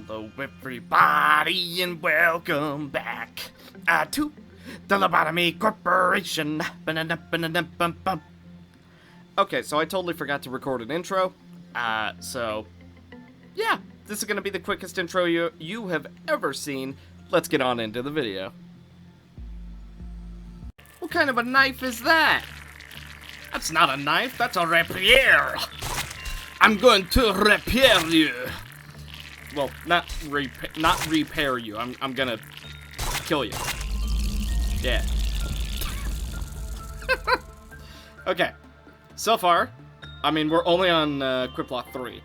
Hello everybody and welcome back to the Lobotomy Corporation. Okay, so I totally forgot to record an intro. So yeah, this is going to be the quickest intro you have ever seen. Let's get on into the video. What kind of a knife is that? That's not a knife, that's a rapier. I'm going to repair you. Well, not repair you. I'm gonna kill you. Yeah. Okay. So far, I mean, we're only on Quick Block 3,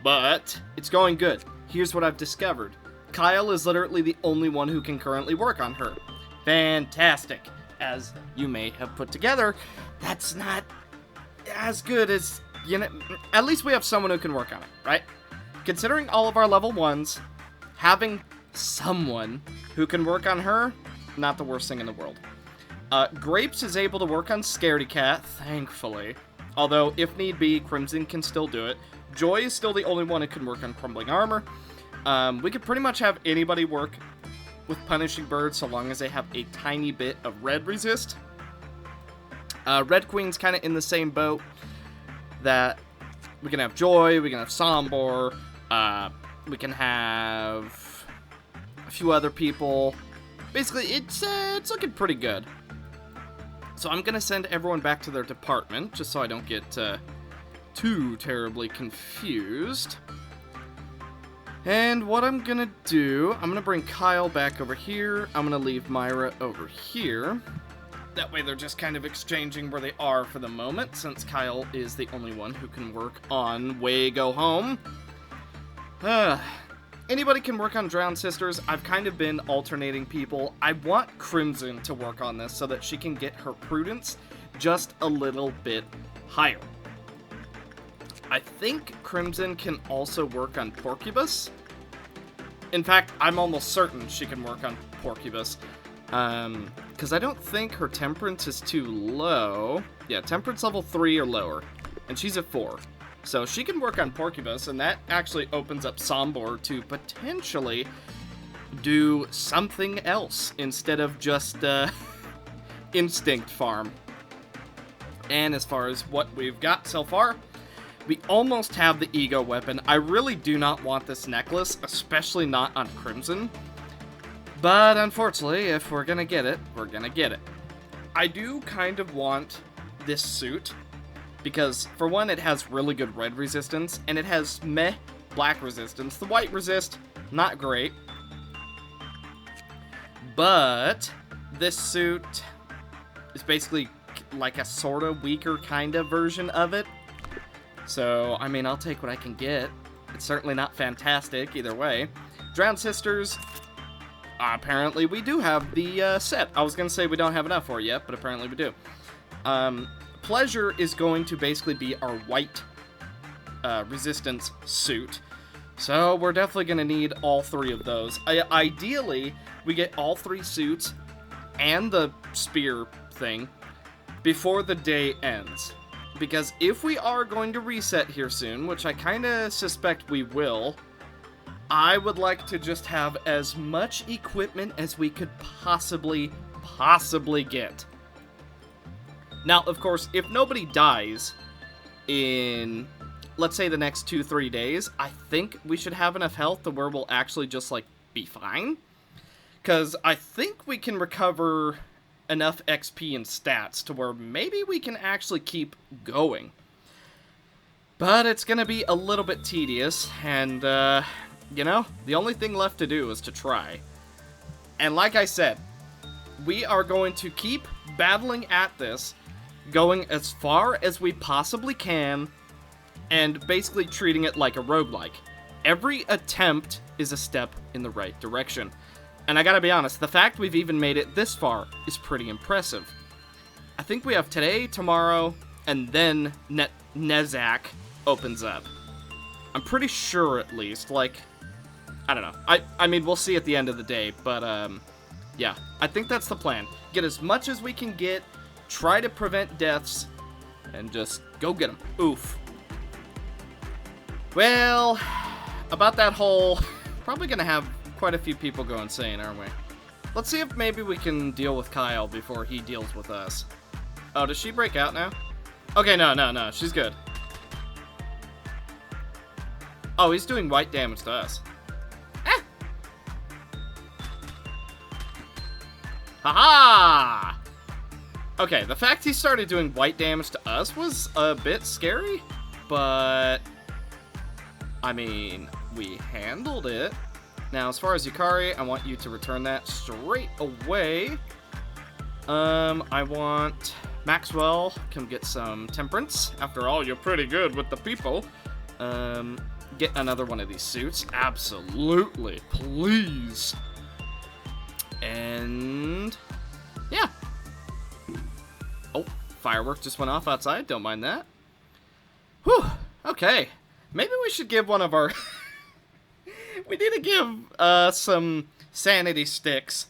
but it's going good. Here's what I've discovered. Kyle is literally the only one who can currently work on her. Fantastic. As you may have put together, that's not as good as, you know, at least we have someone who can work on it, right? Considering all of our level 1s, having someone who can work on her, not the worst thing in the world. Grapes is able to work on Scaredy Cat, thankfully. Although, if need be, Crimson can still do it. Joy is still the only one who can work on Crumbling Armor. We could pretty much have anybody work with Punishing Bird so long as they have a tiny bit of red resist. Red Queen's kind of in the same boat. That we can have Joy, we can have Sombor, we can have a few other people. Basically, it's looking pretty good. So I'm gonna send everyone back to their department, just so I don't get too terribly confused. And what I'm gonna do, I'm gonna bring Kyle back over here. I'm gonna leave Myra over here. That way they're just kind of exchanging where they are for the moment, since Kyle is the only one who can work on Way Go Home. Anybody can work on Drowned Sisters. I've kind of been alternating people. I want Crimson to work on this so that she can get her prudence just a little bit higher. I think Crimson can also work on Porcubus. In fact, I'm almost certain she can work on Porcubus. Because I don't think her Temperance is too low. Yeah, Temperance level 3 or lower. And she's at 4. So she can work on Porcubus, and that actually opens up Sombor to potentially do something else instead of just Instinct Farm. And as far as what we've got so far, we almost have the Ego Weapon. I really do not want this necklace, especially not on Crimson. But unfortunately, if we're gonna get it, we're gonna get it. I do kind of want this suit, because for one, it has really good red resistance, and it has meh black resistance. The white resist, not great. But this suit is basically like a sort of weaker kind of version of it. So, I mean, I'll take what I can get. It's certainly not fantastic either way. Drowned Sisters, apparently we do have the set. I was going to say we don't have enough for it yet, but apparently we do. Pleasure is going to basically be our white resistance suit. So we're definitely going to need all 3 of those. Ideally, we get all 3 suits and the spear thing before the day ends. Because if we are going to reset here soon, which I kind of suspect we will, I would like to just have as much equipment as we could possibly get. Now, of course, if nobody dies in, let's say, the next 2-3 days, I think we should have enough health to where we'll actually just, like, be fine. Because I think we can recover enough XP and stats to where maybe we can actually keep going. But it's going to be a little bit tedious, and, you know, the only thing left to do is to try. And like I said, we are going to keep battling at this, going as far as we possibly can, and basically treating it like a roguelike. Every attempt is a step in the right direction. And I gotta be honest, the fact we've even made it this far is pretty impressive. I think we have today, tomorrow, and then Nezak opens up. I'm pretty sure, at least, like, I don't know. I mean, we'll see at the end of the day, but, yeah. I think that's the plan. Get as much as we can get, try to prevent deaths, and just go get them. Oof. Well, about that whole Probably gonna have quite a few people go insane, aren't we? Let's see if maybe we can deal with Kyle before he deals with us. Oh, does she break out now? Okay, no, she's good. Oh, he's doing white damage to us. Ah! Haha! Okay, the fact he started doing white damage to us was a bit scary, but I mean, we handled it. Now, as far as Yukari, I want you to return that straight away. I want Maxwell, come get some temperance. After all, you're pretty good with the people. Get another one of these suits. Absolutely. Please. And yeah. Oh, firework just went off outside. Don't mind that. Whew. Okay. Maybe we should give one of our... We need to give some sanity sticks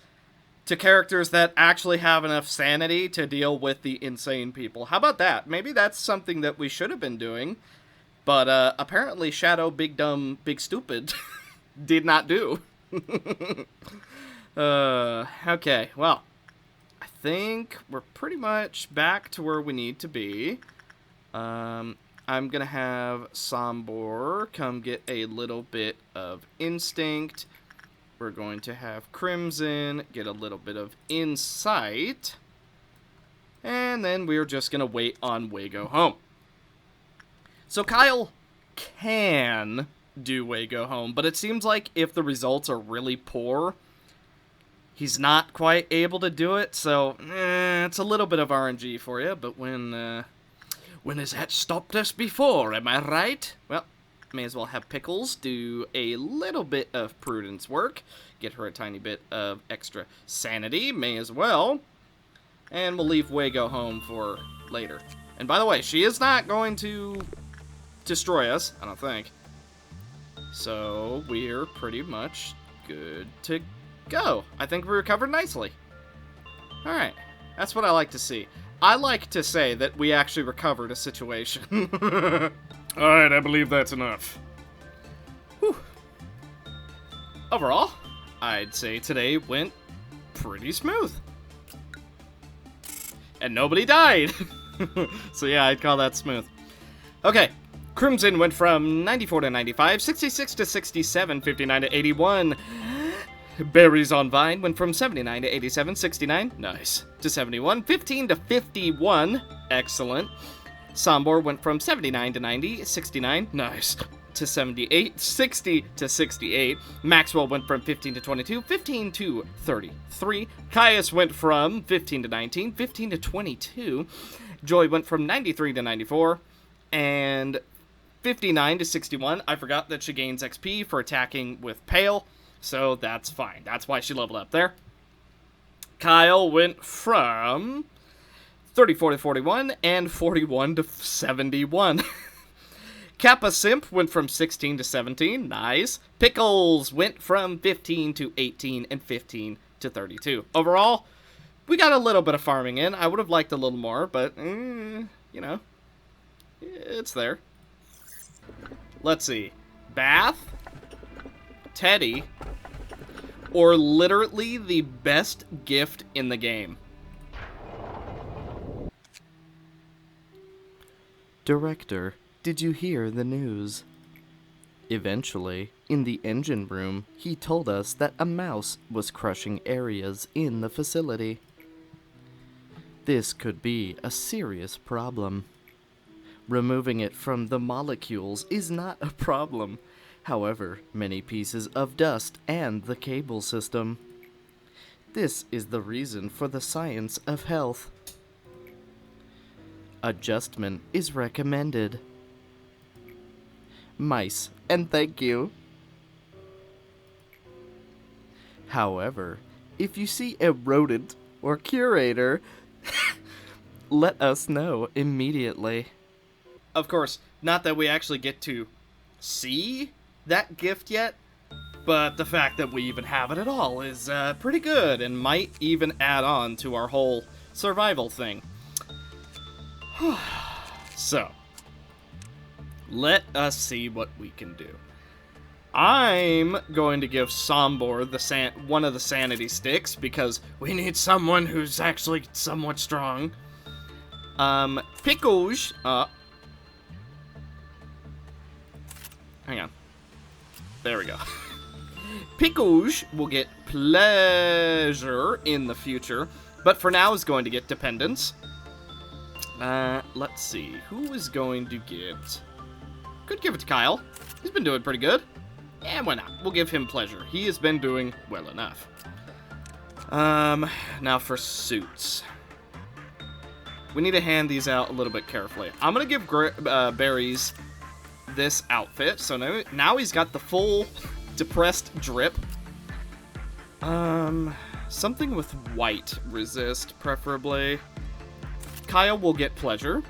to characters that actually have enough sanity to deal with the insane people. How about that? Maybe that's something that we should have been doing, but apparently Shadow Big Dumb Big Stupid did not do. Okay, well, I think we're pretty much back to where we need to be. I'm gonna have Sombor come get a little bit of Instinct. We're going to have Crimson get a little bit of Insight. And then we're just gonna wait on Way Go Home. So Kyle can do Way Go Home, but it seems like if the results are really poor, he's not quite able to do it. So, it's a little bit of RNG for you, but when has that stopped us before, am I right? Well, may as well have Pickles do a little bit of prudence work. Get her a tiny bit of extra sanity, may as well. And we'll leave Way Go Home for later. And by the way, she is not going to destroy us, I don't think. So, we're pretty much good to go. I think we recovered nicely. Alright, that's what I like to see. I like to say that we actually recovered a situation. Alright, I believe that's enough. Whew. Overall, I'd say today went pretty smooth. And nobody died. So yeah, I'd call that smooth. Okay, Crimson went from 94 to 95, 66 to 67, 59 to 81. Berries on Vine went from 79 to 87, 69, nice, to 71, 15 to 51, excellent. Sombor went from 79 to 90, 69, nice, to 78, 60 to 68. Maxwell went from 15 to 22, 15 to 33. Caius went from 15 to 19, 15 to 22. Joy went from 93 to 94, and 59 to 61. I forgot that she gains XP for attacking with Pale. So that's fine. That's why she leveled up there. Kyle went from 34 to 41 and 41 to 71. Kappa Simp went from 16 to 17. Nice. Pickles went from 15 to 18 and 15 to 32. Overall, we got a little bit of farming in. I would have liked a little more, but, you know, it's there. Let's see. Bath, Teddy, or literally the best gift in the game. Director, did you hear the news? Eventually, in the engine room, he told us that a mouse was crushing areas in the facility. This could be a serious problem. Removing it from the molecules is not a problem. However, many pieces of dust and the cable system. This is the reason for the science of health. Adjustment is recommended. Mice, and thank you. However, if you see a rodent or curator, let us know immediately. Of course, not that we actually get to see that gift yet, but the fact that we even have it at all is pretty good and might even add on to our whole survival thing. So, let us see what we can do. I'm going to give Sombor one of the sanity sticks because we need someone who's actually somewhat strong. Pickles. Hang on. There we go. Pickles will get pleasure in the future, but for now is going to get dependence. Let's see. Who is going to get... Could give it to Kyle. He's been doing pretty good. Yeah, why not? We'll give him pleasure. He has been doing well enough. Now for suits. We need to hand these out a little bit carefully. I'm going to give Barry's this outfit. So now he's got the full depressed drip. Something with white resist, preferably. Kyle will get pleasure.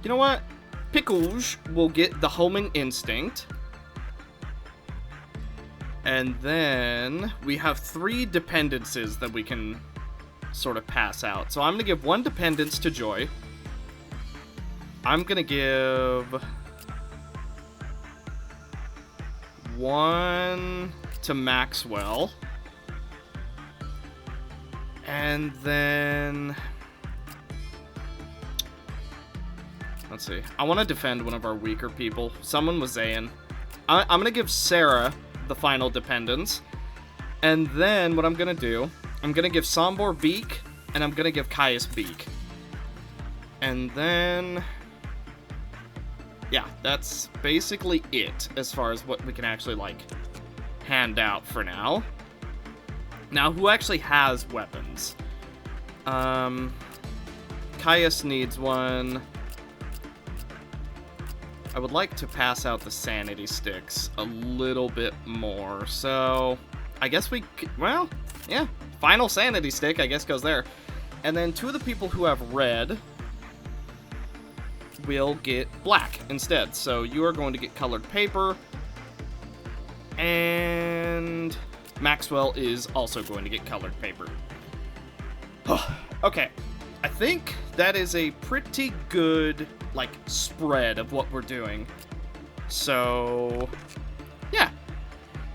You know what? Pickles will get the homing instinct. And then we have 3 dependencies that we can sort of pass out. So I'm going to give 1 dependence to Joy. I'm going to give 1 to Maxwell. And then... Let's see. I want to defend one of our weaker people. Someone was Zayn. I'm going to give Sarah the final dependence. And then what I'm going to do, I'm going to give Sombor Beak, and I'm going to give Caius Beak. And then... Yeah, that's basically it as far as what we can actually, like, hand out for now. Now, who actually has weapons? Caius needs one. I would like to pass out the sanity sticks a little bit more. So, I guess we could, well, yeah. Final sanity stick, I guess, goes there. And then 2 of the people who have red will get black instead. So, you are going to get colored paper. And Maxwell is also going to get colored paper. Okay. I think that is a pretty good, like, spread of what we're doing. So, yeah.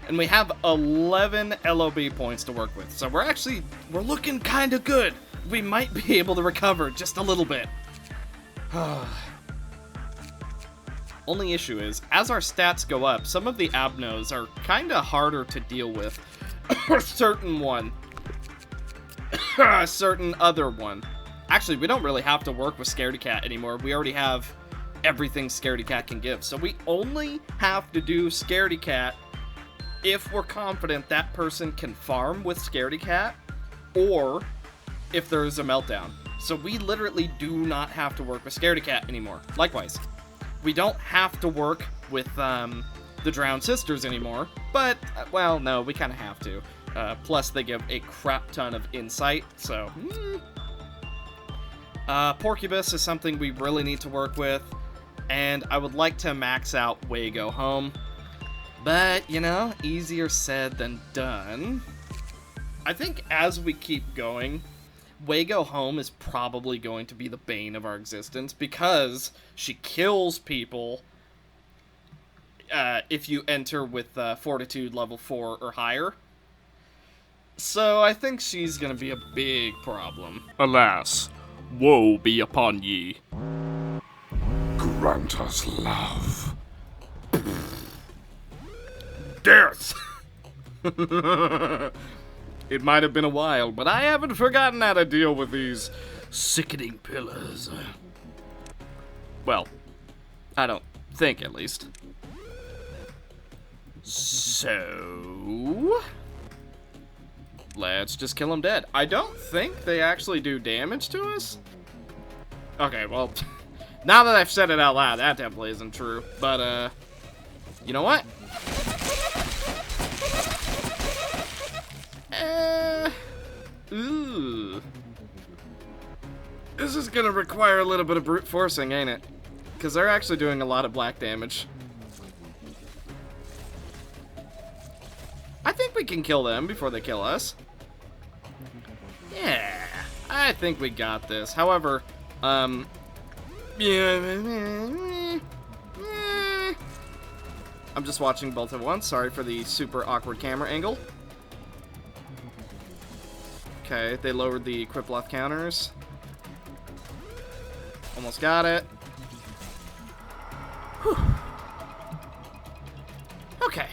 And we have 11 LOB points to work with. So we're looking kind of good. We might be able to recover just a little bit. Only issue is, as our stats go up, some of the abnos are kind of harder to deal with. A certain one. A certain other one. Actually, we don't really have to work with Scaredy Cat anymore. We already have everything Scaredy Cat can give. So we only have to do Scaredy Cat if we're confident that person can farm with Scaredy Cat, or if there's a meltdown. So we literally do not have to work with Scaredy Cat anymore. Likewise, we don't have to work with the Drowned Sisters anymore, but, well, no, we kind of have to. Plus, they give a crap ton of insight, so... Porcubus is something we really need to work with, and I would like to max out Wago Home, but, you know, easier said than done. I think as we keep going, Wago Home is probably going to be the bane of our existence, because she kills people if you enter with Fortitude level 4 or higher. So I think she's gonna be a big problem. Alas, woe be upon ye. Grant us love. Death! It might have been a while, but I haven't forgotten how to deal with these sickening pillars. Well, I don't think, at least. So... let's just kill them dead. I don't think they actually do damage to us. Okay, well, now that I've said it out loud, that definitely isn't true. But, you know what? Ooh. This is gonna require a little bit of brute forcing, ain't it? Because they're actually doing a lot of black damage. I think we can kill them before they kill us. Yeah, I think we got this. However, Yeah. I'm just watching both at once. Sorry for the super awkward camera angle. Okay, they lowered the Quipleth counters. Almost got it. Whew. Okay.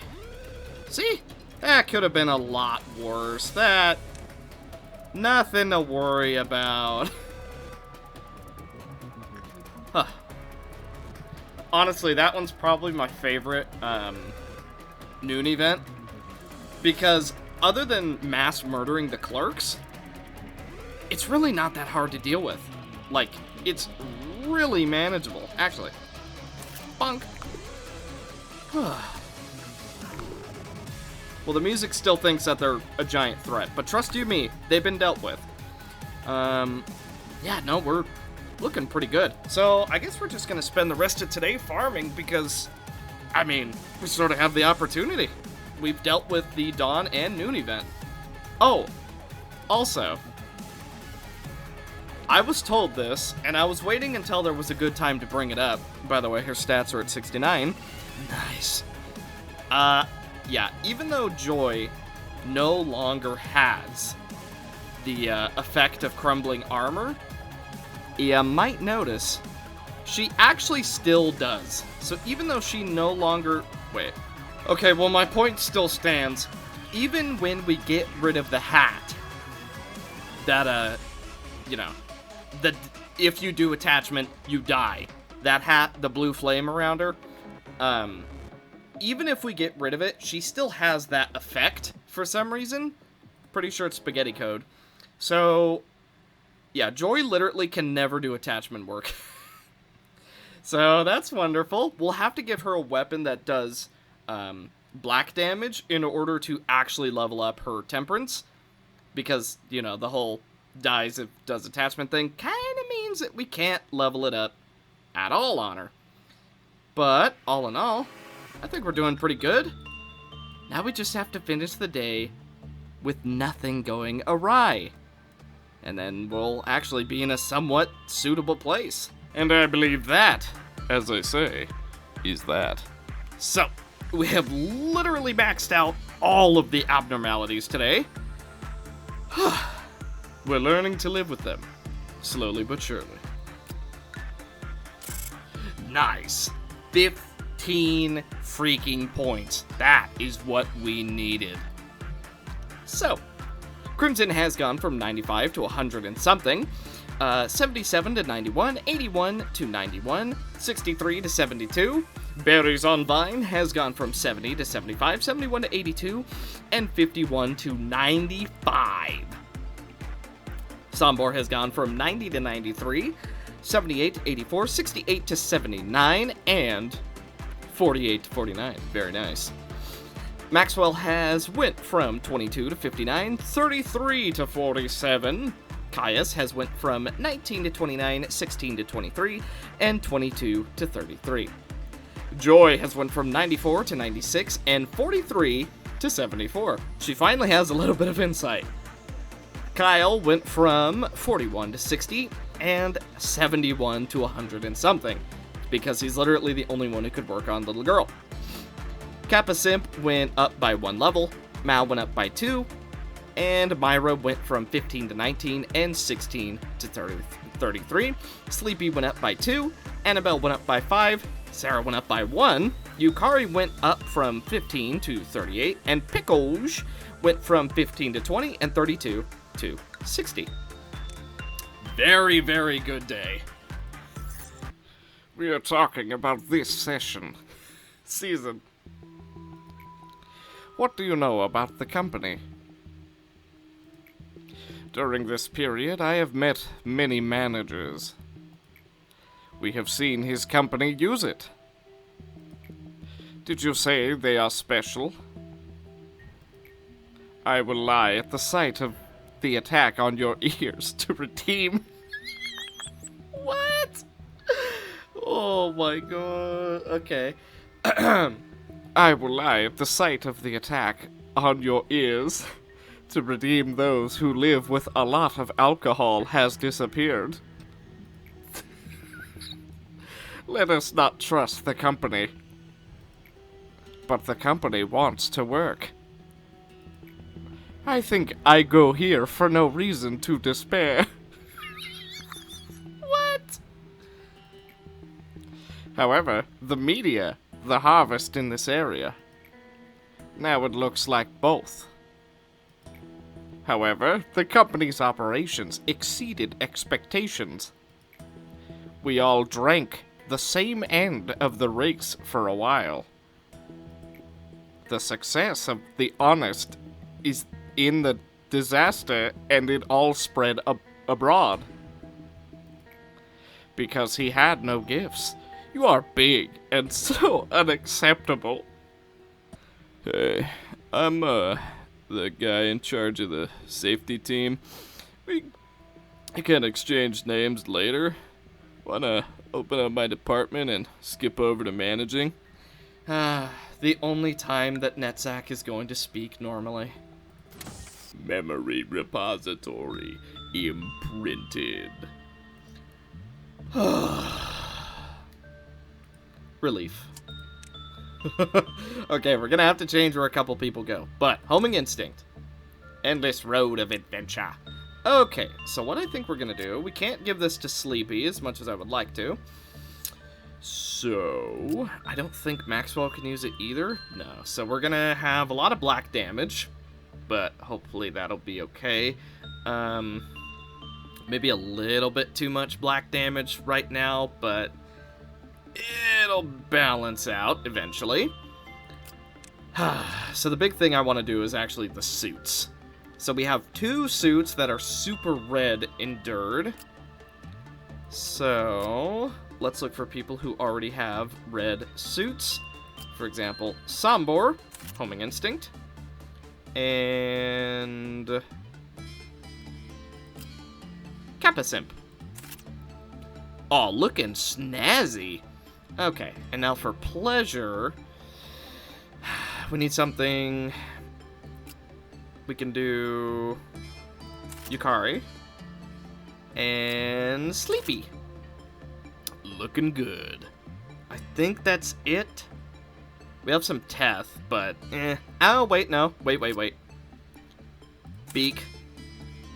See? That could have been a lot worse. That... Nothing to worry about. Huh. Honestly, that one's probably my favorite noon event. Because other than mass murdering the clerks, it's really not that hard to deal with. Like, it's really manageable. Actually. Bonk. Well, the music still thinks that they're a giant threat, but trust you me, they've been dealt with. Yeah, no, we're looking pretty good. So, I guess we're just gonna spend the rest of today farming because, I mean, we sort of have the opportunity. We've dealt with the dawn and noon event. Oh, also, I was told this, and I was waiting until there was a good time to bring it up. By the way, her stats are at 69. Nice. Yeah, even though Joy no longer has the effect of crumbling armor, you might notice she actually still does. So even though she no longer... Wait. Okay, well, my point still stands. Even when we get rid of the hat, that, you know, that if you do attachment, you die. That hat, the blue flame around her, even if we get rid of it, she still has that effect for some reason. Pretty sure it's spaghetti code. So, yeah, Joy literally can never do attachment work. So, that's wonderful. We'll have to give her a weapon that does black damage in order to actually level up her temperance. Because, you know, the whole dies if does attachment thing kind of means that we can't level it up at all on her. But, all in all, I think we're doing pretty good. Now we just have to finish the day with nothing going awry. And then we'll actually be in a somewhat suitable place. And I believe that, as they say, is that. So, we have literally maxed out all of the abnormalities today. We're learning to live with them, slowly but surely. Nice. 15 freaking points. That is what we needed. So, Crimson has gone from 95 to 100 and something, 77 to 91, 81 to 91, 63 to 72. Berries on Vine has gone from 70 to 75, 71 to 82, and 51 to 95. Sombor has gone from 90 to 93, 78 to 84, 68 to 79, and 48 to 49. Very nice. Maxwell has went from 22 to 59, 33 to 47. Caius has went from 19 to 29, 16 to 23, and 22 to 33. Joy has went from 94 to 96, and 43 to 74. She finally has a little bit of insight. Kyle went from 41 to 60, and 71 to 100 and something, because he's literally the only one who could work on Little Girl. Kappa Simp went up by 1 level, Mal went up by 2, and Myra went from 15 to 19 and 16 to 33. Sleepy went up by 2, Annabelle went up by 5, Sarah went up by 1, Yukari went up from 15 to 38, and Pickles went from 15 to 20 and 32 to 60. Very, very good day. We are talking about this season. What do you know about the company? During this period, I have met many managers. We have seen his company use it. Did you say they are special? I will lie at the sight of the attack on your ears to redeem. What? Oh my god. Okay. I will lie at the sight of the attack on your ears to redeem those who live with a lot of alcohol has disappeared. Let us not trust the company. But the company wants to work. I think I go here for no reason to despair. What? However, the media, the harvest in this area. Now it looks like both. However, the company's operations exceeded expectations. We all drank the same end of the race for a while. The success of the honest is in the disaster, and it all spread abroad. Because he had no gifts. You are big and so unacceptable. Hey, I'm the guy in charge of the safety team. We can exchange names later. Wanna open up my department and skip over to managing? The only time that Netzach is going to speak normally. Memory repository imprinted. Relief. Okay, we're gonna have to change where a couple people go. But, homing instinct. Endless road of adventure. Okay, so what I think we're gonna do, we can't give this to Sleepy as much as I would like to. So, I don't think Maxwell can use it either. No, so we're gonna have a lot of black damage, but hopefully that'll be okay. Maybe a little bit too much black damage right now, but it'll balance out eventually. So the big thing I want to do is actually the suits. So we have 2 suits that are super red endured. So let's look for people who already have red suits. For example, Sombor, homing instinct, and Kappasimp. Oh, looking snazzy. Okay, and now for pleasure, we need something. We can do Yukari and Sleepy. Looking good. I think that's it. We have some Teth, but Oh, wait, no. Wait. Beak.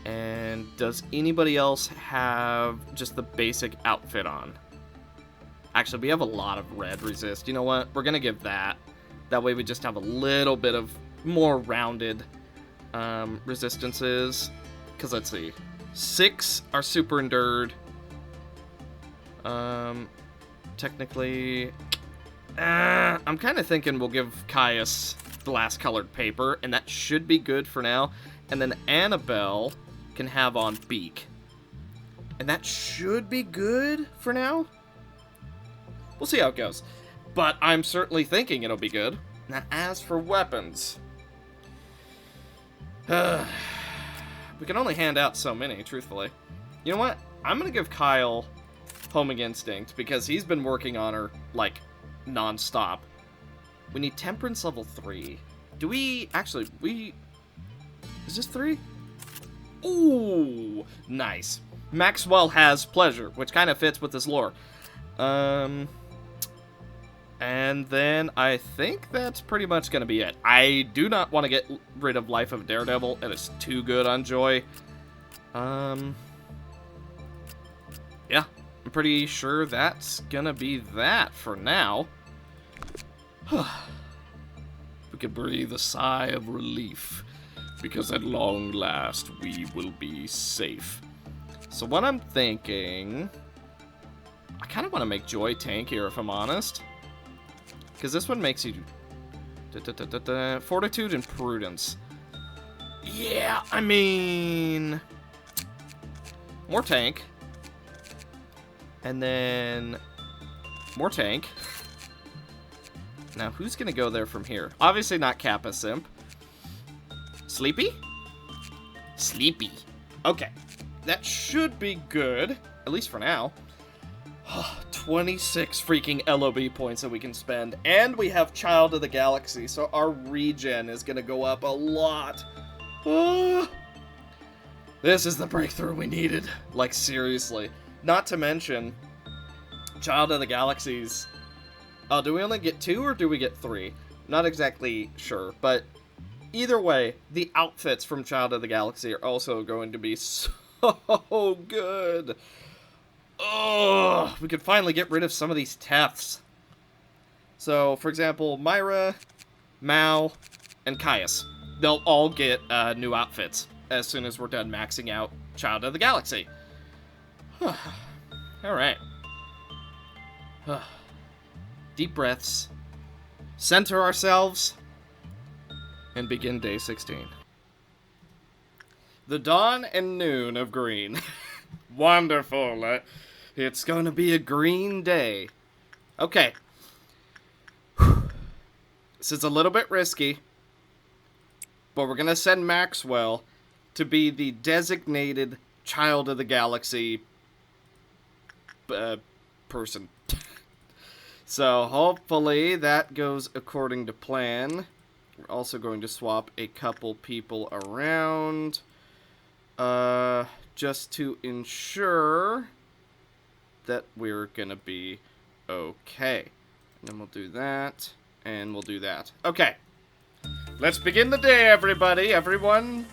And does anybody else have just the basic outfit on? Actually, we have a lot of red resist. You know what? We're going to give that. That way we just have a little bit of more rounded resistances. Because let's see. 6 are super endured. Technically, I'm kind of thinking we'll give Caius glass colored paper, and that should be good for now. And then Annabelle can have on Beak, and that should be good for now. We'll see how it goes, but I'm certainly thinking it'll be good. Now, as for weapons, we can only hand out so many, truthfully. You know what? I'm gonna give Kyle homing instinct because he's been working on her like non-stop. We need temperance level 3. Do we actually? Is this 3? Ooh, nice. Maxwell has pleasure, which kind of fits with his lore. And then I think that's pretty much going to be it. I do not want to get rid of Life of Daredevil. It is too good on Joy. Yeah, I'm pretty sure that's going to be that for now. We could breathe a sigh of relief, because at long last we will be safe. So what I'm thinking, I kind of want to make Joy tankier if I'm honest. Because this one makes you fortitude and prudence. Yeah, I mean, more tank. And then more tank. Now, who's going to go there from here? Obviously not Kappa Simp. Sleepy? Sleepy. Okay. That should be good. At least for now. 26 freaking LOB points that we can spend. And we have Child of the Galaxy, so our regen is going to go up a lot. This is the breakthrough we needed. Like, seriously. Not to mention, Child of the Galaxies. Oh, do we only get 2 or do we get 3? Not exactly sure, but either way, the outfits from Child of the Galaxy are also going to be so good. Oh, we could finally get rid of some of these Teths. So, for example, Myra, Mao, and Caius. They'll all get new outfits as soon as we're done maxing out Child of the Galaxy. Alright. Deep breaths. Center ourselves. And begin day 16. The dawn and noon of green. Wonderful. It's going to be a green day. Okay. This is a little bit risky, but we're going to send Maxwell to be the designated Child of the Galaxy person. So hopefully that goes according to plan. We're also going to swap a couple people around just to ensure that we're going to be okay. And then we'll do that. And we'll do that. Okay. Let's begin the day, everybody. Everyone,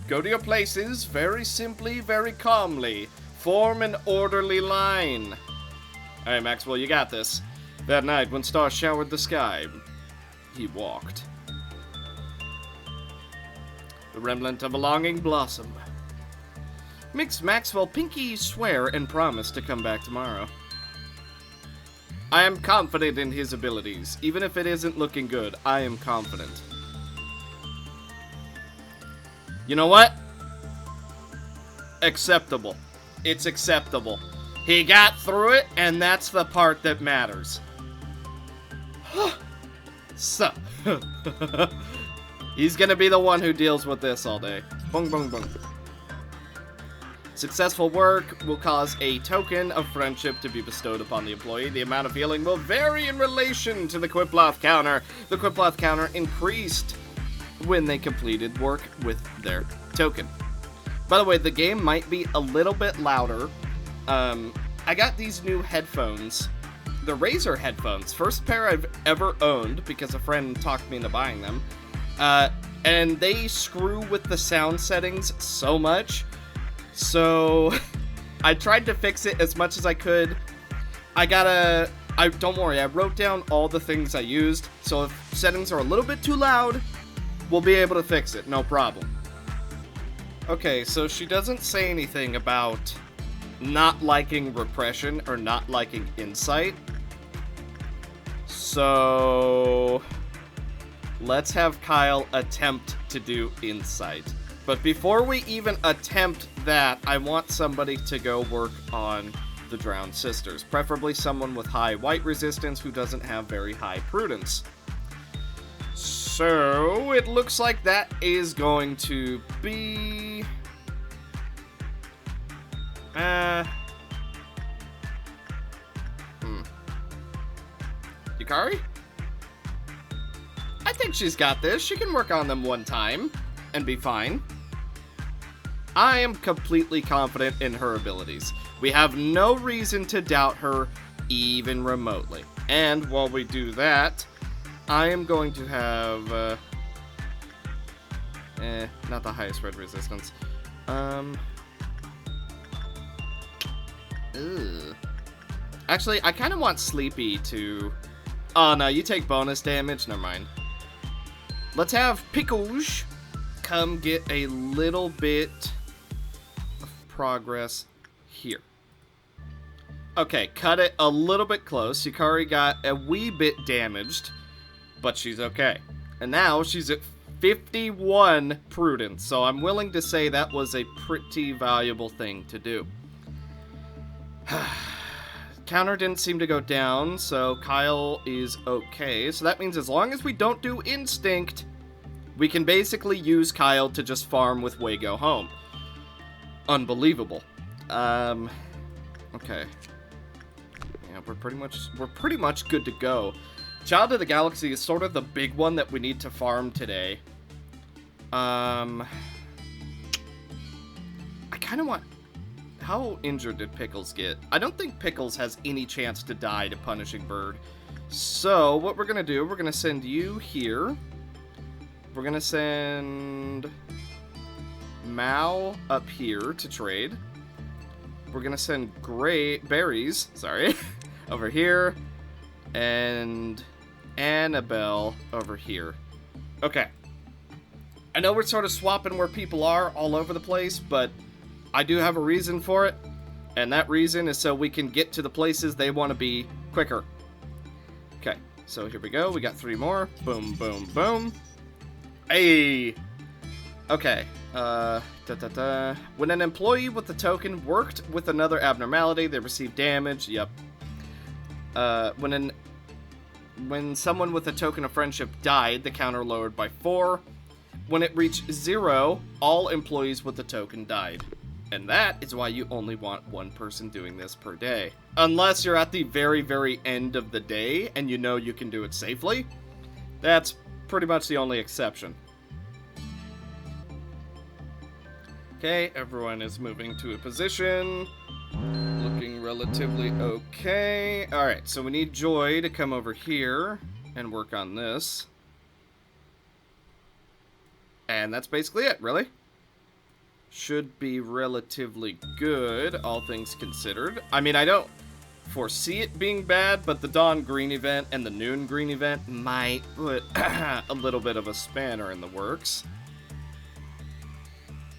go to your places. Very simply, very calmly. Form an orderly line. Alright, Maxwell, you got this. That night, when stars showered the sky, he walked. The remnant of a longing blossom. Makes Maxwell pinky swear and promise to come back tomorrow. I am confident in his abilities. Even if it isn't looking good, I am confident. You know what? Acceptable. It's acceptable. He got through it, and that's the part that matters. So. He's gonna be the one who deals with this all day. Bung, bung, bung. Successful work will cause a token of friendship to be bestowed upon the employee. The amount of healing will vary in relation to the Qiploth counter. The Qiploth counter increased when they completed work with their token. By the way, the game might be a little bit louder. I got these new headphones. The Razer headphones. First pair I've ever owned because a friend talked me into buying them. And they screw with the sound settings so much. So, I tried to fix it as much as I could. Don't worry, I wrote down all the things I used, so if settings are a little bit too loud, we'll be able to fix it, no problem. Okay, so she doesn't say anything about not liking repression or not liking insight. So, let's have Kyle attempt to do insight. But before we even attempt that, I want somebody to go work on the Drowned Sisters. Preferably someone with high white resistance who doesn't have very high prudence. So, it looks like that is going to be... Yukari? I think she's got this. She can work on them one time and be fine. I am completely confident in her abilities. We have no reason to doubt her even remotely. And while we do that, I am going to have, not the highest red resistance. Actually, I kind of want Sleepy to... Oh, no, you take bonus damage. Never mind. Let's have Pickouche come get a little bit of progress here. Okay, cut it a little bit close. Yukari got a wee bit damaged, but she's okay. And now she's at 51 prudence, so I'm willing to say that was a pretty valuable thing to do. Counter didn't seem to go down, so Kyle is okay. So that means as long as we don't do instinct, we can basically use Kyle to just farm with Wago home. Unbelievable. Okay. Yeah, we're pretty much good to go. Child of the Galaxy is sort of the big one that we need to farm today. I kind of want... How injured did Pickles get? I don't think Pickles has any chance to die to Punishing Bird. So, what we're gonna do, we're gonna send you here. We're gonna send Mao up here to trade. We're gonna send Berries, sorry, over here. And Annabelle over here. Okay. I know we're sort of swapping where people are all over the place, but I do have a reason for it. And that reason is so we can get to the places they want to be quicker. Okay, so here we go. We got 3 more. Boom, boom, boom. Hey! Okay. When an employee with the token worked with another abnormality, they received damage. Yep. When someone with a token of friendship died, the counter lowered by 4. When it reached 0, all employees with the token died. And that is why you only want 1 person doing this per day. Unless you're at the very, very end of the day and you know you can do it safely. That's pretty much the only exception. Okay, everyone is moving to a position. Looking relatively okay. Alright, so we need Joy to come over here and work on this. And that's basically it, really. Should be relatively good, all things considered. I mean, I don't foresee it being bad, but the Dawn Green event and the Noon Green event might put a little bit of a spanner in the works.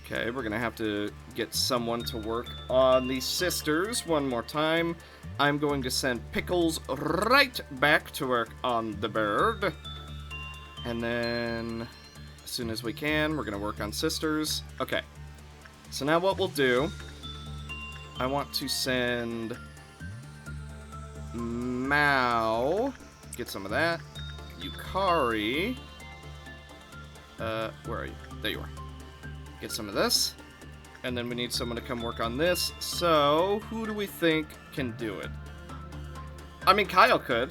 Okay, we're gonna have to get someone to work on the sisters one more time. I'm going to send Pickles right back to work on the bird. And then, as soon as we can, we're gonna work on sisters. Okay, so now what we'll do, I want to send Mao, get some of that, Yukari, where are you? There you are. Get some of this, and then we need someone to come work on this. So, who do we think can do it? I mean, Kyle could.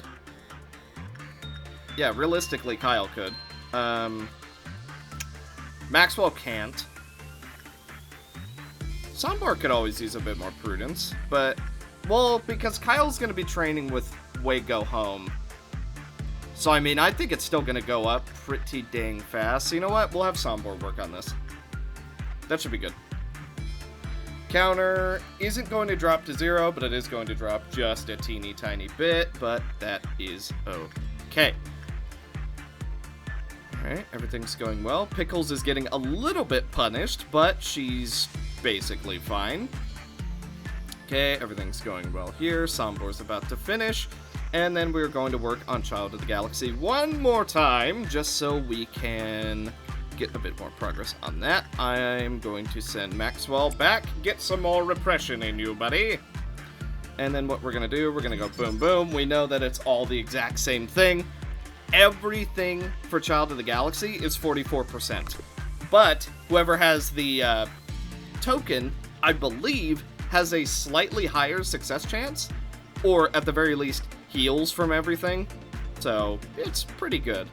Yeah, realistically, Kyle could. Maxwell can't. Sambar could always use a bit more prudence, but, well, because Kyle's going to be training with Way Go Home. So, I mean, I think it's still going to go up pretty dang fast. So, you know what? We'll have Sambar work on this. That should be good. Counter isn't going to drop to 0, but it is going to drop just a teeny tiny bit, but that is okay. Alright, everything's going well. Pickles is getting a little bit punished, but she's basically fine. Okay, everything's going well here. Sambor's about to finish, and then we're going to work on Child of the Galaxy one more time, just so we can get a bit more progress on that. I'm going to send Maxwell back. Get some more repression in you, buddy. And then what we're going to do, we're going to go boom, boom. We know that it's all the exact same thing. Everything for Child of the Galaxy is 44%. But whoever has the token, I believe, has a slightly higher success chance. Or at the very least, heals from everything. So it's pretty good.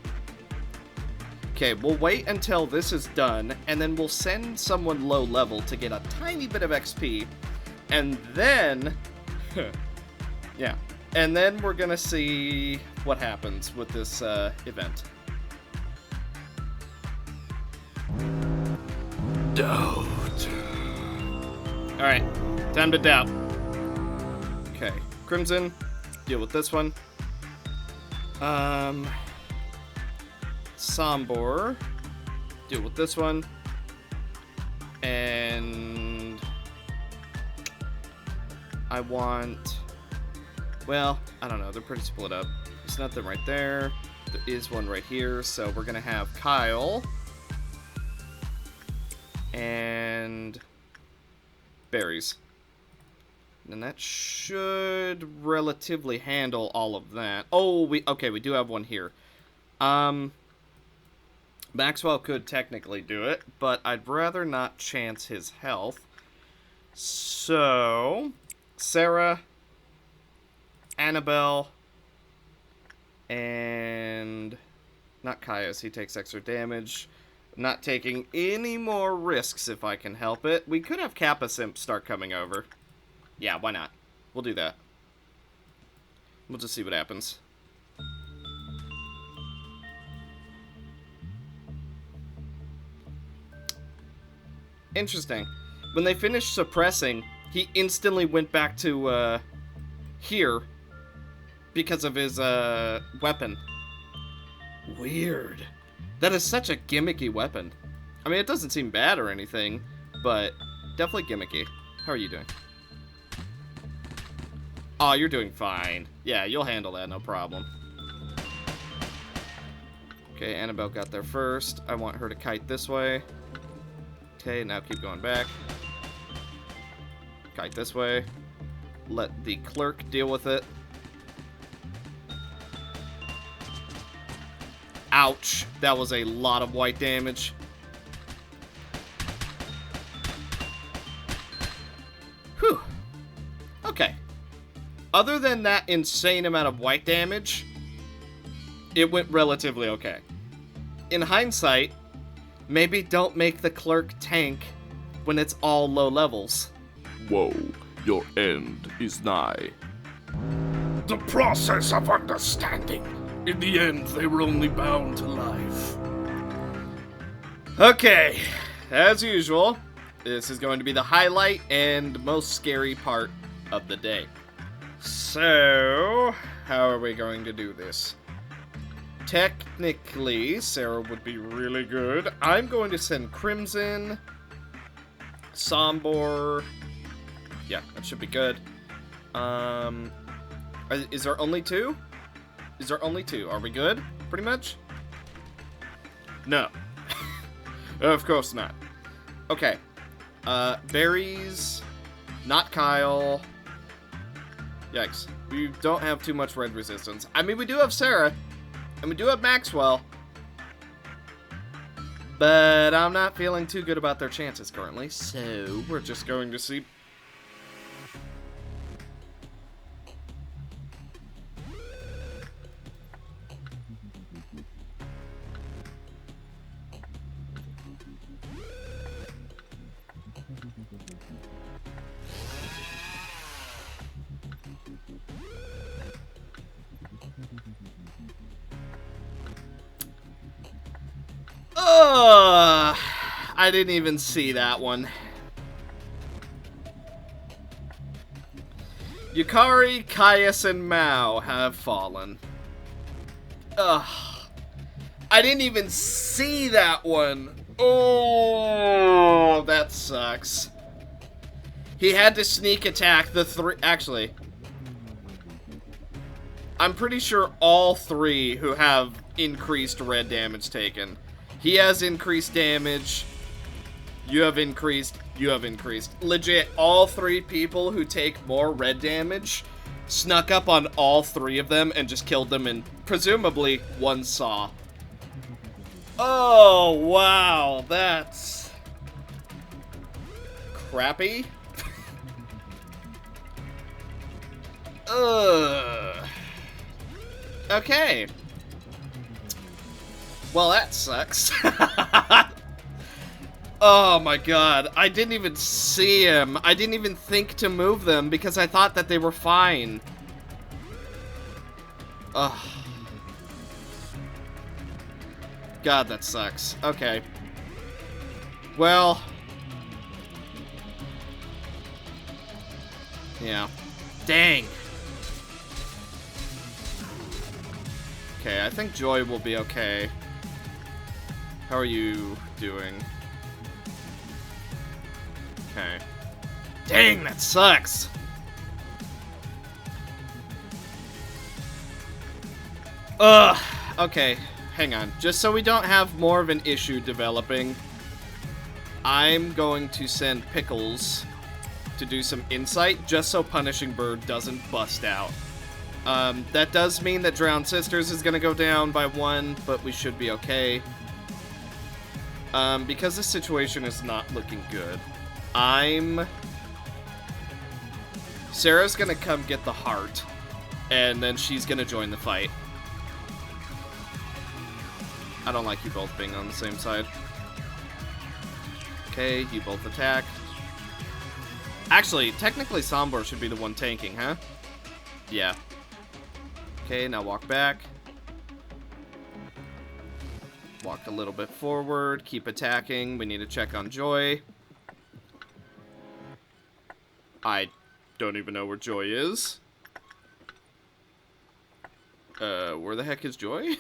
Okay, we'll wait until this is done, and then we'll send someone low level to get a tiny bit of XP, and then, yeah, and then we're gonna see what happens with this event. Doubt. Alright, time to doubt. Okay, Crimson, deal with this one. Sombor, deal with this one, and I want, well, I don't know, they're pretty split up. There's nothing right there, there is one right here, so we're gonna have Kyle and Berries, and that should relatively handle all of that. Oh, we do have one here. Maxwell could technically do it, but I'd rather not chance his health. So, Sarah, Annabelle, and not Caius, he takes extra damage. I'm not taking any more risks if I can help it. We could have Kappa Simp start coming over. Yeah, why not? We'll do that. We'll just see what happens. Interesting. When they finished suppressing, he instantly went back to, here because of his, weapon. Weird. That is such a gimmicky weapon. I mean, it doesn't seem bad or anything, but definitely gimmicky. How are you doing? Oh, you're doing fine. Yeah, you'll handle that, no problem. Okay, Annabelle got there first. I want her to kite this way. Okay, now keep going back. Kite this way. Let the clerk deal with it. Ouch. That was a lot of white damage. Whew. Okay. Other than that insane amount of white damage, it went relatively okay. In hindsight, maybe don't make the clerk tank when it's all low levels. Whoa, your end is nigh. The process of understanding. In the end, they were only bound to life. Okay, as usual, this is going to be the highlight and most scary part of the day. So, how are we going to do this? Technically, Sarah would be really good. I'm going to send Crimson, Sombor. Yeah, that should be good. Is there only two? Is there only two? Are we good? Pretty much? No. Of course not. Okay. Berries. Not Kyle. Yikes. We don't have too much red resistance. I mean, we do have Sarah. And we do have Maxwell. But I'm not feeling too good about their chances currently. So, we're just going to see. I didn't even see that one. Yukari, Caius, and Mao have fallen. Ugh. I didn't even see that one. Oh, that sucks. He had to sneak attack the three. Actually, I'm pretty sure all three who have increased red damage taken. He has increased damage. You have increased. You have increased. Legit, all three people who take more red damage snuck up on all three of them and just killed them in, presumably, one saw. Oh, wow. That's crappy. Ugh. Okay. Well, that sucks. Oh my god, I didn't even see him. I didn't even think to move them because I thought that they were fine. Ugh. God, that sucks. Okay. Well. Yeah. Dang. Okay, I think Joy will be okay. How are you doing? Okay. Dang, that sucks! Ugh. Okay, hang on. Just so we don't have more of an issue developing, I'm going to send Pickles to do some insight, just so Punishing Bird doesn't bust out. That does mean that Drowned Sisters is gonna go down by 1, but we should be okay. Because this situation is not looking good. Sarah's gonna come get the heart, and then she's gonna join the fight. I don't like you both being on the same side. Okay, you both attack. Actually, technically Sombor should be the one tanking, huh? Yeah. Okay, now walk back. Walk a little bit forward. Keep attacking. We need to check on Joy. I don't even know where Joy is. Where the heck is Joy?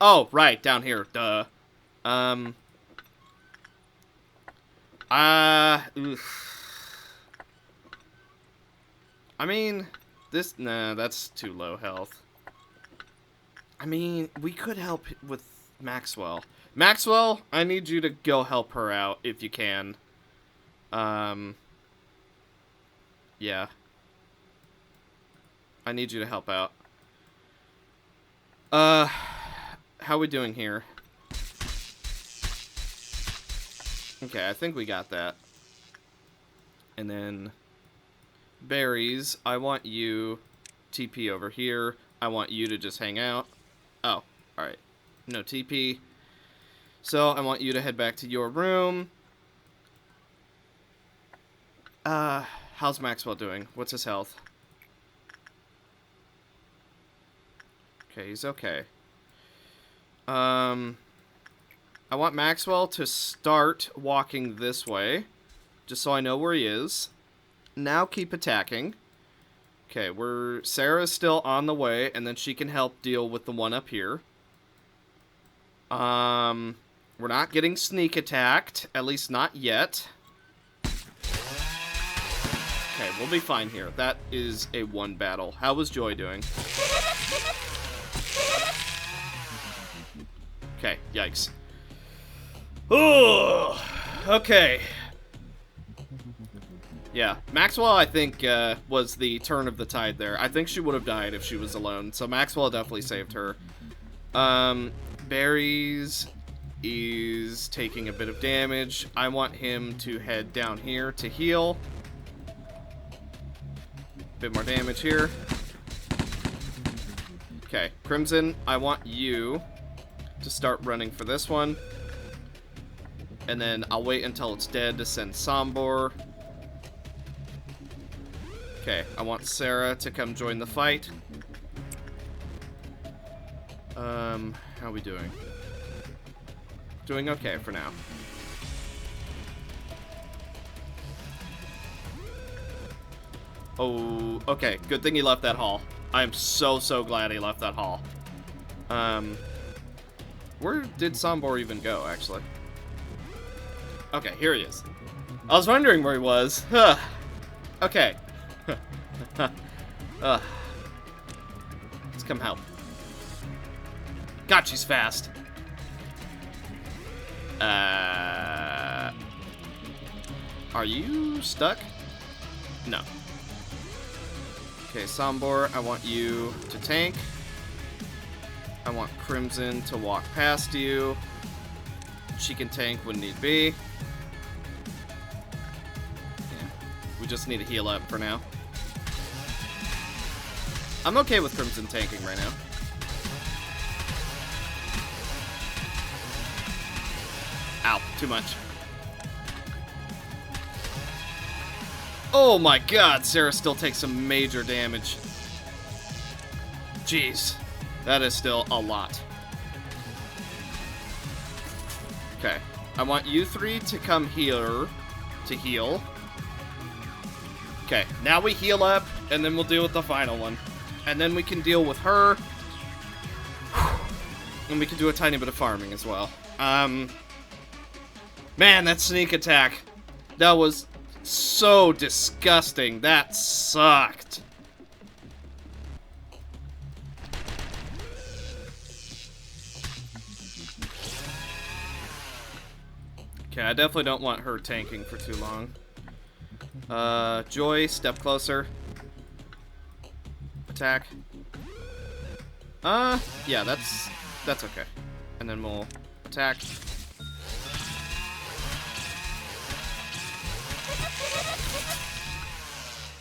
Oh, right, down here. Duh. Oof. I mean, nah, that's too low health. I mean, we could help with Maxwell. Maxwell, I need you to go help her out if you can. Yeah. I need you to help out. How we doing here? Okay, I think we got that. And then berries, I want you TP over here. I want you to just hang out. Oh, alright. No TP. So, I want you to head back to your room. How's Maxwell doing? What's his health? Okay, he's okay. I want Maxwell to start walking this way, just so I know where he is. Now keep attacking. Okay, Sarah's still on the way, and then she can help deal with the one up here. We're not getting sneak attacked, at least not yet. Okay, we'll be fine here. That is a one battle. How was Joy doing? Okay, yikes. Oh, okay. Yeah, Maxwell, I think, was the turn of the tide there. I think she would have died if she was alone, so Maxwell definitely saved her. Berries is taking a bit of damage. I want him to head down here to heal. Bit more damage here. Okay, Crimson, I want you to start running for this one. And then I'll wait until it's dead to send Sombor. Okay, I want Sarah to come join the fight. How are we doing? Doing okay for now. Oh, okay. Good thing he left that hall. I am so glad he left that hall. Where did Sombor even go, actually? Okay, here he is. I was wondering where he was. Okay. Let's come help. God, she's fast. Are you stuck? No. Okay, Sombor, I want you to tank. I want Crimson to walk past you. She can tank when need be. Yeah. We just need to heal up for now. I'm okay with Crimson tanking right now. Ow, too much. Oh my god, Sarah still takes some major damage. Jeez, that is still a lot. Okay, I want you three to come here to heal. Okay, now we heal up, and then we'll deal with the final one. And then we can deal with her. And we can do a tiny bit of farming as well. Man, that sneak attack. That was so disgusting. That sucked. Okay, I definitely don't want her tanking for too long. Joy, step closer. Attack. Yeah, that's okay. And then we'll attack.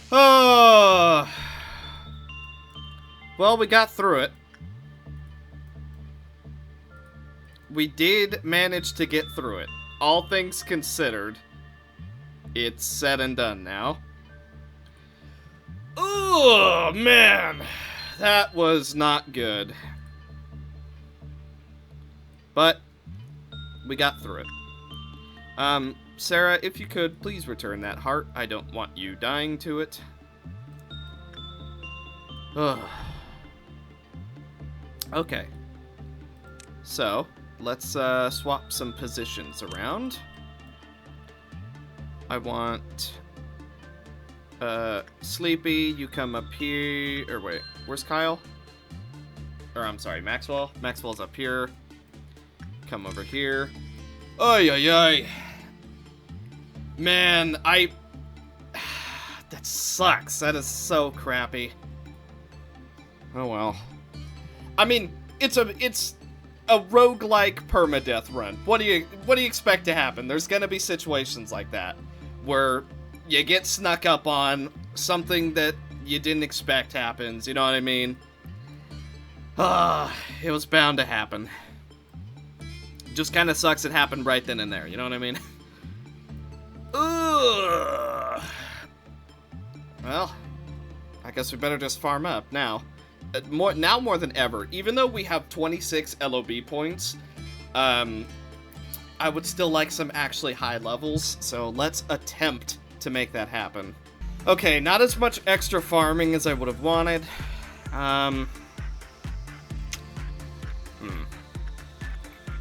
Oh. Well, we got through it. We did manage to get through it. All things considered, it's said and done now. Oh, man. That was not good. But we got through it. Sarah, if you could, please return that heart. I don't want you dying to it. Ugh. Okay. So, let's swap some positions around. I want Sleepy, you come up here. Or wait, where's Kyle? Or I'm sorry, Maxwell. Maxwell's up here. Come over here. Oy, oy, oy. Man, that sucks. That is so crappy. Oh well. I mean, it's a roguelike permadeath run. What do you expect to happen? There's gonna be situations like that where you get snuck up on, something that you didn't expect happens, you know what I mean? It was bound to happen. Just kind of sucks it happened right then and there, you know what I mean? Ugh. Well, I guess we better just farm up now. Now more than ever, even though we have 26 LOB points, I would still like some actually high levels, so let's attempt to make that happen. Okay, not as much extra farming as I would have wanted.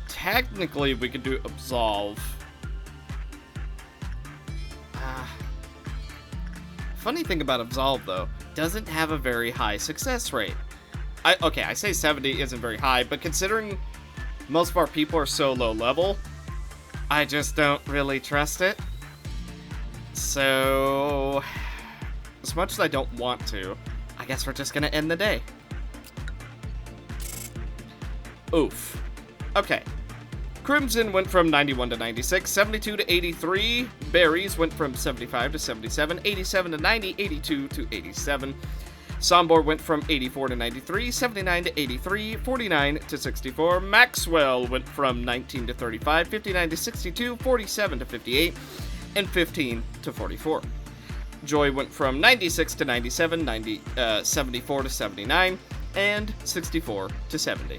Technically, we could do Absolve. Funny thing about Absolve, though, doesn't have a very high success rate. Okay, I say 70 isn't very high, but considering most of our people are so low level, I just don't really trust it. So, as much as I don't want to, I guess we're just gonna end the day. Oof. Okay. Crimson went from 91 to 96, 72 to 83. Berries went from 75 to 77, 87 to 90, 82 to 87. Sombor went from 84 to 93, 79 to 83, 49 to 64. Maxwell went from 19 to 35, 59 to 62, 47 to 58, and 15 to 44. Joy went from 96 to 97, 74 to 79, and 64 to 70.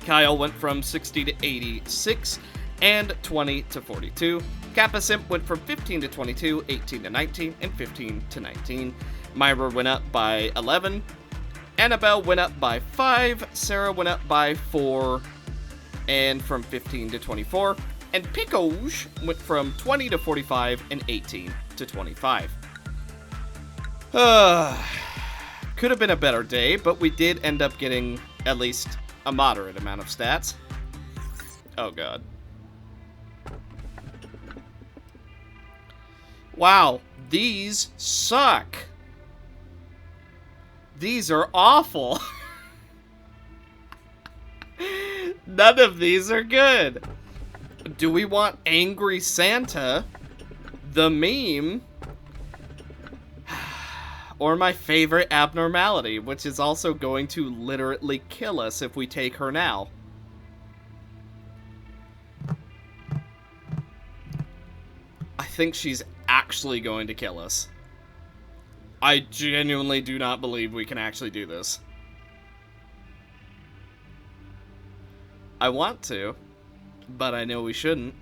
Kyle went from 60 to 86, and 20 to 42. Kappa Simp went from 15 to 22, 18 to 19, and 15 to 19. Myra went up by 11. Annabelle went up by 5. Sarah went up by 4, and from 15 to 24. And Pickouge went from 20 to 45, and 18 to 25. Could have been a better day, but we did end up getting at least a moderate amount of stats. Oh god. Wow, these suck. These are awful. None of these are good. Do we want Angry Santa, the meme, or my favorite abnormality, which is also going to literally kill us if we take her now? I think she's actually going to kill us. I genuinely do not believe we can actually do this. I want to, but I know we shouldn't.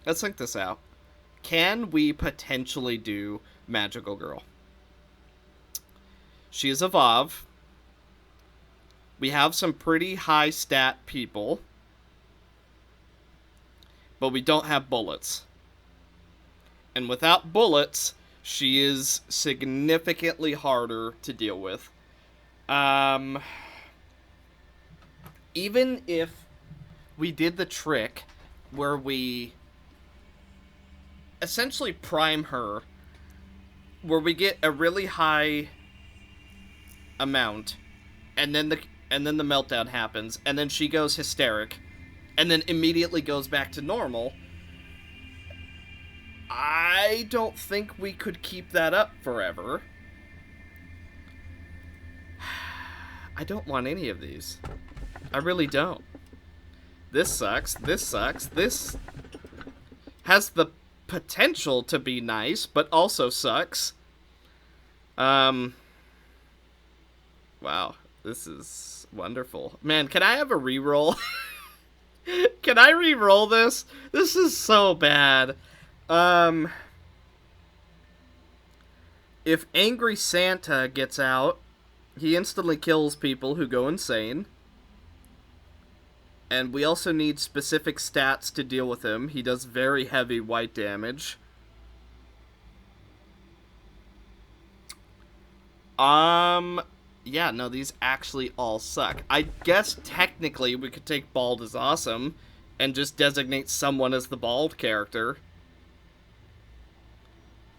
Let's think this out. Can we potentially do Magical Girl? She is a Vav. We have some pretty high stat people, but we don't have bullets. And without bullets, she is significantly harder to deal with. Even if we did the trick where we essentially prime her, where we get a really high amount, and then the meltdown happens, and then she goes hysteric, and then immediately goes back to normal, I don't think we could keep that up forever. I don't want any of these. I really don't. This sucks. This sucks. This has the potential to be nice, but also sucks. Wow. This is wonderful. Man, can I have a reroll? Can I re-roll this? This is so bad. If Angry Santa gets out, he instantly kills people who go insane. And we also need specific stats to deal with him. He does very heavy white damage. Yeah, no, these actually all suck. I guess technically we could take Bald is Awesome and just designate someone as the bald character.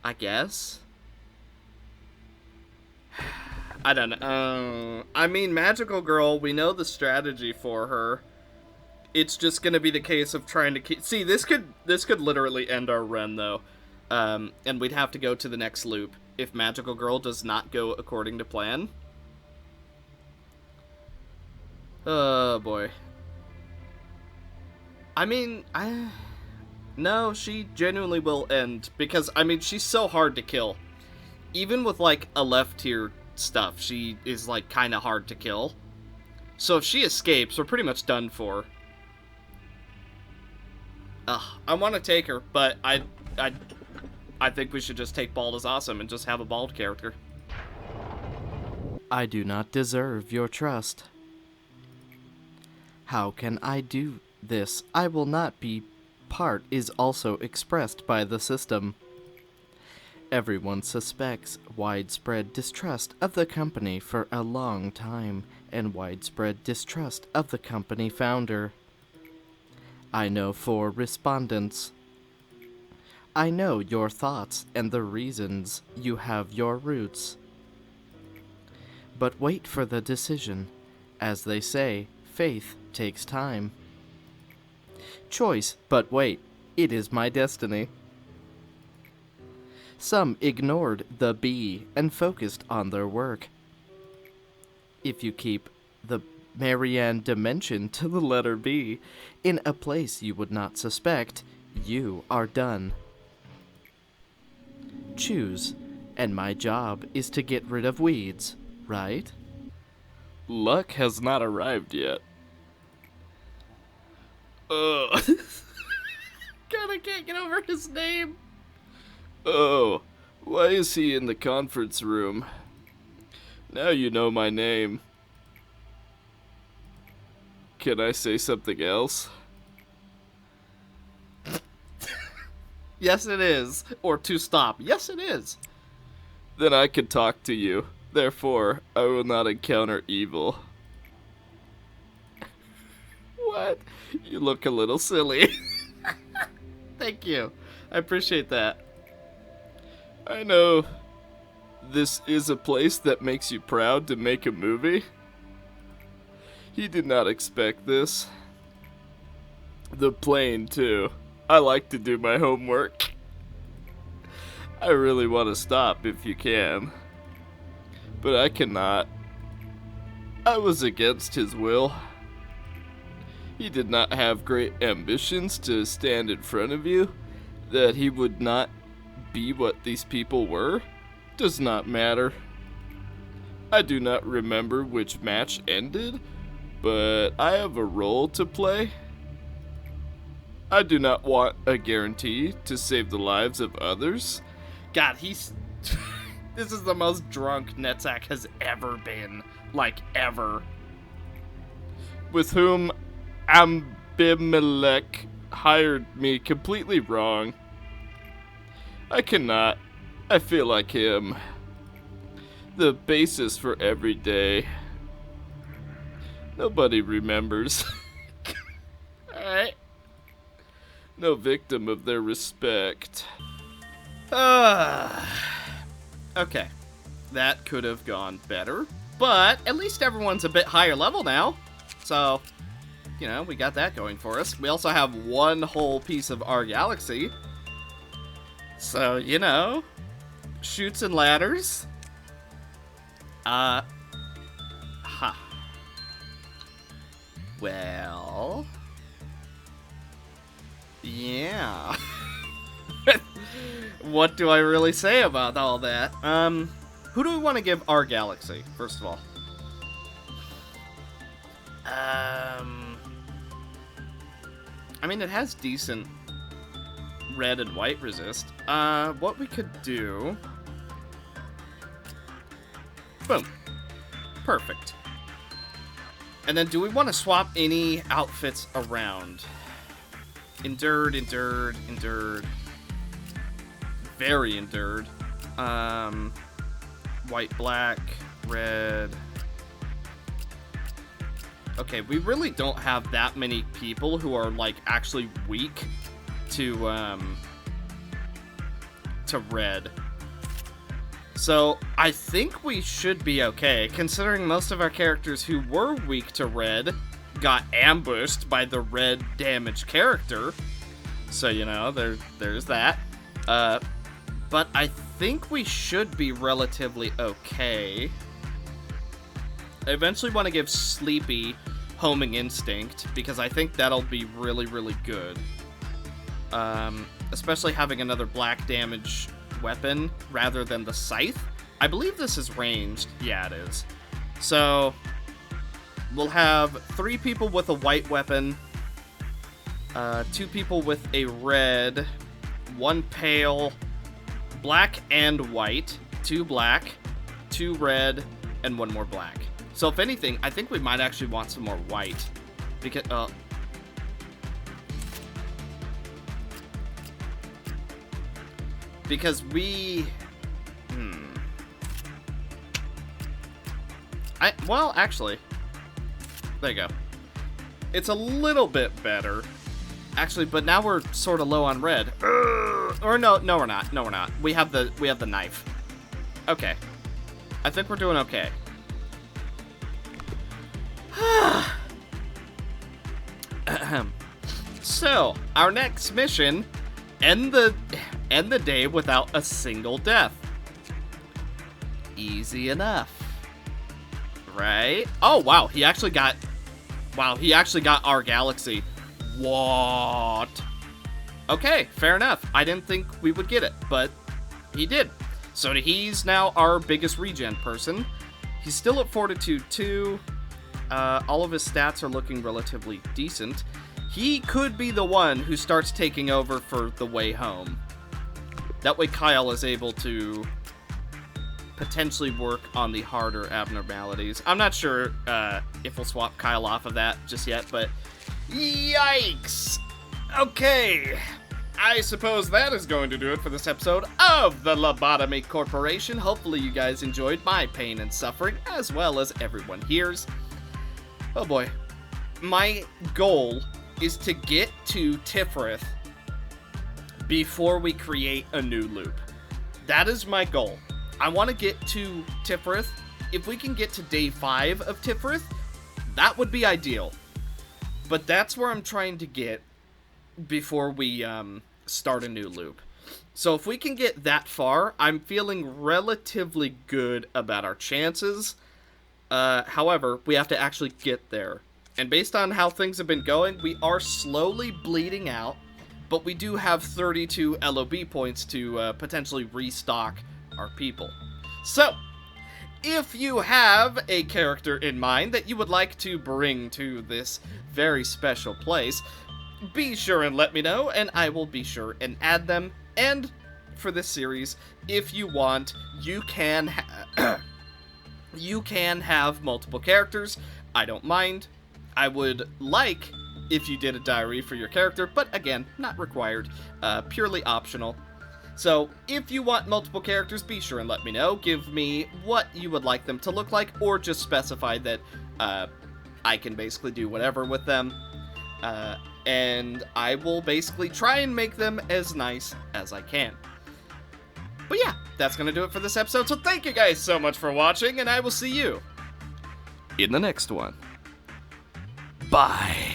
I guess. I don't know. I mean, Magical Girl, we know the strategy for her. It's just gonna be the case of trying to keep... See, this could literally end our run, though. And we'd have to go to the next loop if Magical Girl does not go according to plan. Oh, boy. I mean, no, she genuinely will end, because, I mean, she's so hard to kill. Even with, like, a left tier stuff, she is, like, kind of hard to kill. So if she escapes, we're pretty much done for. I want to take her, but I think we should just take Bald is Awesome and just have a bald character. I do not deserve your trust. How can I do this? I will not be part is also expressed by the system. Everyone suspects widespread distrust of the company for a long time, and widespread distrust of the company founder. I know 4 respondents. I know your thoughts and the reasons you have your roots. But wait for the decision. As they say, faith takes time. Choice, but wait, it is my destiny. Some ignored the B and focused on their work. If you keep the Marianne dimension to the letter B in a place you would not suspect, you are done. Choose, and my job is to get rid of weeds, right? Luck has not arrived yet. God, I can't get over his name. Oh, why is he in the conference room? Now you know my name. Can I say something else? Yes, it is. Or to stop. Yes, it is. Then I can talk to you. Therefore, I will not encounter evil. What? You look a little silly. Thank you. I appreciate that. I know this is a place that makes you proud to make a movie. He did not expect this. The plane, too. I like to do my homework. I really want to stop if you can. But I cannot. I was against his will. He did not have great ambitions to stand in front of you. That he would not be what these people were does not matter. I do not remember which match ended, but I have a role to play. I do not want a guarantee to save the lives of others. God, he's... This is the most drunk Netzak has ever been. Like, ever. With whom Abimelech hired me completely wrong. I cannot. I feel like him. The basis for every day. Nobody remembers. Alright. No victim of their respect. Okay. That could have gone better. But at least everyone's a bit higher level now. So, you know, we got that going for us. We also have one whole piece of our galaxy. So, you know, chutes and ladders. Well, Yeah. What do I really say about all that? Who do we want to give our galaxy, first of all? I mean, it has decent red and white resist. What we could do... Boom. Perfect. And then do we want to swap any outfits around? Endured. Very endured. White, black, red. Okay, we really don't have that many people who are, like, actually weak to red. So, I think we should be okay, considering most of our characters who were weak to red got ambushed by the red damage character. So, you know, there's that. But I think we should be relatively okay. I eventually want to give Sleepy Homing Instinct, because I think that'll be really, really good. Especially having another black damage weapon rather than the Scythe. I believe this is ranged. Yeah, it is. So, we'll have 3 people with a white weapon, 2 people with a red, 1 pale, black and white, 2 black, 2 red, and 1 more black. So if anything, I think we might actually want some more white. Because we... Well, actually... There you go. It's a little bit better. Actually, but now we're sort of low on red. Or no, we're not. No, we're not. We have the knife. Okay. I think we're doing okay. So, our next mission, end the day without a single death. Easy enough. Right? Oh, wow, he actually got our galaxy. What? Okay, fair enough. I didn't think we would get it, but he did. So he's now our biggest regen person. He's still at Fortitude 2. All of his stats are looking relatively decent. He could be the one who starts taking over for the way home. That way Kyle is able to potentially work on the harder abnormalities. I'm not sure if we'll swap Kyle off of that just yet, but yikes! Okay, I suppose that is going to do it for this episode of the Lobotomy Corporation. Hopefully you guys enjoyed my pain and suffering, as well as everyone here's. Oh boy. My goal is to get to Tifrith before we create a new loop. That is my goal. I want to get to Tifrith. If we can get to day 5 of Tifrith, that would be ideal. But that's where I'm trying to get before we start a new loop. So if we can get that far, I'm feeling relatively good about our chances. However, we have to actually get there. And based on how things have been going, we are slowly bleeding out, but we do have 32 LOB points to potentially restock our people. So, if you have a character in mind that you would like to bring to this very special place, be sure and let me know, and I will be sure and add them. And for this series, if you want, you can you can have multiple characters. I don't mind. I would like if you did a diary for your character, but again, not required, purely optional. So, if you want multiple characters, be sure and let me know. Give me what you would like them to look like, or just specify that I can basically do whatever with them. And I will basically try and make them as nice as I can. But yeah, that's going to do it for this episode, so thank you guys so much for watching, and I will see you in the next one. Bye.